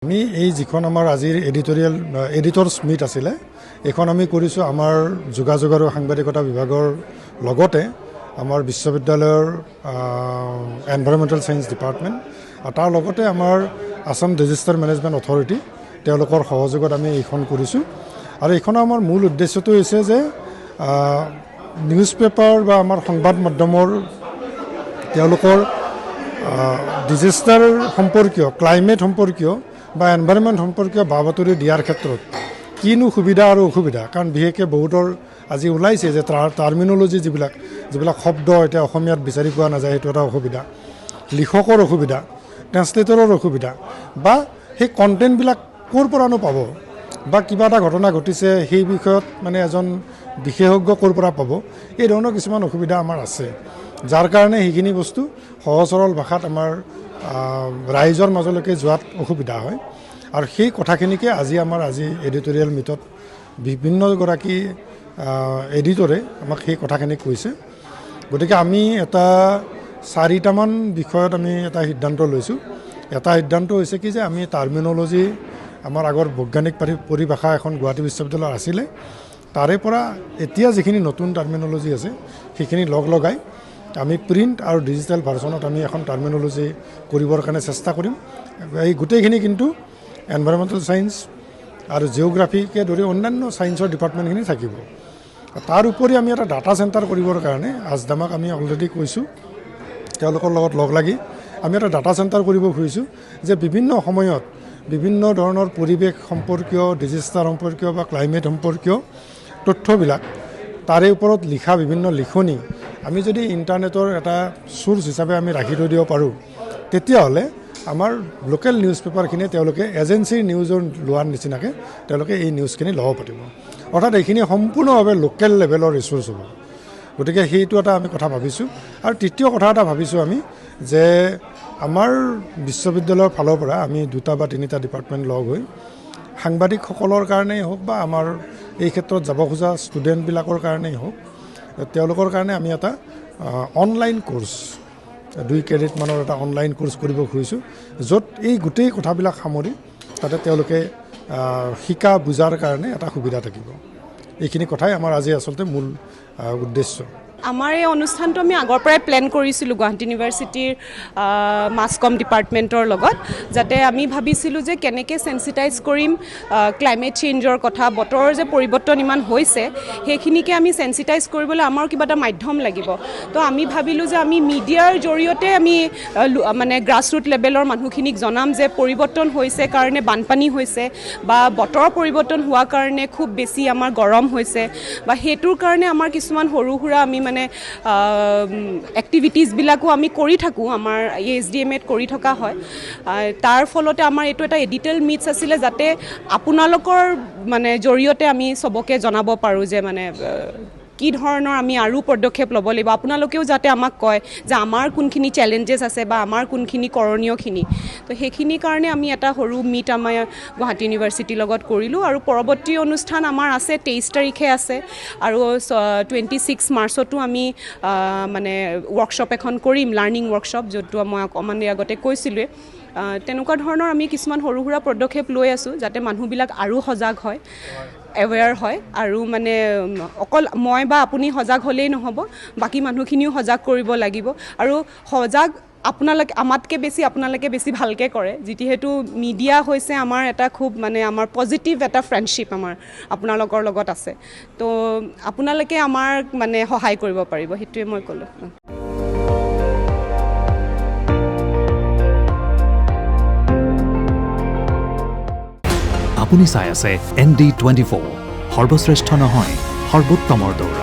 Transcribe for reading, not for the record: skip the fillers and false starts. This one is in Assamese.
আমি এই যিখন আমাৰ আজিৰ এডিটৰ্ছ মিট আছিলে এইখন আমি কৰিছোঁ আমাৰ যোগাযোগ আৰু সাংবাদিকতা বিভাগৰ লগতে আমাৰ বিশ্ববিদ্যালয়ৰ এনভাইৰনমেণ্টেল ছায়েন্স ডিপাৰ্টমেণ্ট আৰু তাৰ লগতে আমাৰ আসাম ডিজাষ্টাৰ মেনেজমেণ্ট অথৰিটি তেওঁলোকৰ সহযোগত আমি এইখন কৰিছোঁ আৰু এইখনৰ আমাৰ মূল উদ্দেশ্যটো হৈছে যে নিউজ পেপাৰ বা আমাৰ সংবাদ মাধ্যমৰ তেওঁলোকৰ ডিজাষ্টাৰ সম্পৰ্কীয় ক্লাইমেট সম্পৰ্কীয় বা এনভাইৰনমেণ্ট সম্পৰ্কীয় বা বাতৰি দিয়াৰ ক্ষেত্ৰত কিনো সুবিধা আৰু অসুবিধা কাৰণ বিশেষকৈ বহুতৰ আজি ওলাইছে যে টাৰ্মিনলজি যিবিলাক শব্দ এতিয়া অসমীয়াত বিচাৰি পোৱা নাযায় সেইটো এটা অসুবিধা লিখকৰ অসুবিধা ট্ৰেন্সলেটৰৰ অসুবিধা বা সেই কণ্টেণ্টবিলাক ক'ৰ পৰানো পাব বা কিবা এটা ঘটনা ঘটিছে সেই বিষয়ত মানে এজন বিশেষজ্ঞ ক'ৰ পৰা পাব এই ধৰণৰ কিছুমান অসুবিধা আমাৰ আছে যাৰ কাৰণে সেইখিনি বস্তু সহজ সৰল ভাষাত আমাৰ ৰাইজৰ মাজলৈকে যোৱাত অসুবিধা হয় আৰু সেই কথাখিনিকে আজি এডিটৰিয়েল মিটত বিভিন্নগৰাকী এডিটৰে আমাক সেই কথাখিনি কৈছে গতিকে আমি এটা 4টামান বিষয়ত আমি এটা সিদ্ধান্ত লৈছোঁ এটা সিদ্ধান্ত হৈছে কি যে আমি টাৰ্মিনলজি আমাৰ আগৰ বৈজ্ঞানিক পৰিভাষা এখন গুৱাহাটী বিশ্ববিদ্যালয়ত আছিলে তাৰে পৰা এতিয়া যিখিনি নতুন টাৰ্মিনলজি আছে সেইখিনি লগাই আমি প্ৰিণ্ট আৰু ডিজিটেল ভাৰ্চনত আমি এখন টাৰ্মিনলজি কৰিবৰ কাৰণে চেষ্টা কৰিম এই গোটেইখিনি কিন্তু এনভাইৰনমেণ্টেল ছায়েন্স আৰু জিঅ'গ্ৰাফিকে ধৰি অন্যান্য ছায়েন্সৰ ডিপাৰ্টমেণ্টখিনি থাকিব তাৰ উপৰি আমি এটা ডাটা চেণ্টাৰ কৰিবৰ কাৰণে আজদামাক আমি অলৰেডি কৈছোঁ তেওঁলোকৰ লগত লগ লাগি আমি এটা ডাটা চেণ্টাৰ কৰিব খুজিছোঁ যে বিভিন্ন সময়ত বিভিন্ন ধৰণৰ পৰিৱেশ সম্পৰ্কীয় ডিজাষ্টাৰ সম্পৰ্কীয় বা ক্লাইমেট সম্পৰ্কীয় তথ্যবিলাক তাৰে ওপৰত লিখা বিভিন্ন লিখনি আমি যদি ইণ্টাৰনেটৰ এটা চ'ৰ্চ হিচাপে আমি ৰাখি থৈ দিব পাৰোঁ তেতিয়াহ'লে আমাৰ লোকেল নিউজ পেপাৰখিনিয়ে তেওঁলোকে এজেঞ্চিৰ নিউজৰ লোৱাৰ নিচিনাকৈ তেওঁলোকে এই নিউজখিনি ল'ব পাৰিব অৰ্থাৎ এইখিনি সম্পূৰ্ণভাৱে লোকেল লেভেলৰ ৰিচ'ৰ্চ হ'ব গতিকে সেইটো এটা আমি কথা ভাবিছোঁ আৰু তৃতীয় কথা এটা ভাবিছোঁ আমি যে আমাৰ বিশ্ববিদ্যালয়ৰ ফালৰ পৰা আমি 2টা বা 3টা ডিপাৰ্টমেণ্ট লগ হৈ সাংবাদিকসকলৰ কাৰণেই হওক বা আমাৰ এই ক্ষেত্ৰত যাব খোজা ষ্টুডেণ্টবিলাকৰ কাৰণেই হওক তেওঁলোকৰ কাৰণে আমি এটা অনলাইন কোৰ্চ 2 ক্ৰেডিটমানৰ এটা অনলাইন কোৰ্চ কৰিব খুজিছোঁ য'ত এই গোটেই কথাবিলাক সামৰি তাতে তেওঁলোকে শিকা বুজাৰ কাৰণে এটা সুবিধা থাকিব এইখিনি কথাই আমাৰ আজি আচলতে মূল উদ্দেশ্য আমাৰ এই অনুষ্ঠানটো আমি আগৰ পৰাই প্লেন কৰিছিলোঁ গুৱাহাটী ইউনিভাৰ্চিটিৰ মাছ কম ডিপাৰ্টমেণ্টৰ লগত যাতে আমি ভাবিছিলোঁ যে কেনেকৈ চেন্সিটাইজ কৰিম ক্লাইমেট চেঞ্জৰ কথা বতৰৰ যে পৰিৱৰ্তন ইমান হৈছে সেইখিনিকে আমি চেন্সিটাইজ কৰিবলৈ আমাৰ কিবা এটা মাধ্যম লাগিব তো আমি ভাবিলোঁ যে আমি মিডিয়াৰ জৰিয়তে আমি মানে গ্ৰাছৰুট লেভেলৰ মানুহখিনিক জনাম যে পৰিৱৰ্তন হৈছে কাৰণে বানপানী হৈছে বা বতৰৰ পৰিৱৰ্তন হোৱাৰ কাৰণে খুব বেছি আমাৰ গৰম হৈছে বা সেইটোৰ কাৰণে আমাৰ কিছুমান সৰু সুৰা আমি মানে এক্টিভিটিজবিলাকো আমি কৰি থাকোঁ আমাৰ ASDMAত কৰি থকা হয় তাৰ ফলতে আমাৰ এইটো এটা এডিটেল মিটছ আছিলে যাতে আপোনালোকৰ মানে জৰিয়তে আমি চবকে জনাব পাৰোঁ যে মানে কি ধৰণৰ আমি আৰু পদক্ষেপ ল'ব লাগিব আপোনালোকেও যাতে আমাক কয় যে আমাৰ কোনখিনি চেলেঞ্জেছ আছে বা আমাৰ কোনখিনি কৰণীয়খিনি তো সেইখিনিৰ কাৰণে আমি এটা সৰু মিট আমাৰ গুৱাহাটী ইউনিভাৰ্চিটিৰ লগত কৰিলোঁ আৰু পৰৱৰ্তী অনুষ্ঠান আমাৰ আছে 23 তাৰিখে আছে আৰু 26 মাৰ্চতো আমি মানে ৱৰ্কশ্বপ এখন কৰিম লাৰ্ণিং ৱৰ্কশ্বপ য'তটো মই অকণমান আগতে কৈছিলোঁৱে তেনেকুৱা ধৰণৰ আমি কিছুমান সৰু সুৰা পদক্ষেপ লৈ আছোঁ যাতে মানুহবিলাক আৰু সজাগ হয় এৱেৰ হয় আৰু মানে অকল মই বা আপুনি সজাগ হ'লেই নহ'ব বাকী মানুহখিনিও সজাগ কৰিব লাগিব আৰু সজাগ আমাতকৈ বেছি আপোনালোকে বেছি ভালকৈ কৰে যিহেতু মিডিয়া হৈছে আমাৰ এটা খুব মানে আমাৰ পজিটিভ এটা ফ্ৰেণ্ডশ্বিপ আমাৰ আপোনালোকৰ লগত আছে তো আপোনালোকে আমাৰ মানে সহায় কৰিব পাৰিব সেইটোৱে মই ক'লোঁ আপুনি চাই আছে ND24 সৰ্বশ্ৰেষ্ঠ নহয় সৰ্বোত্তমৰ দৌৰ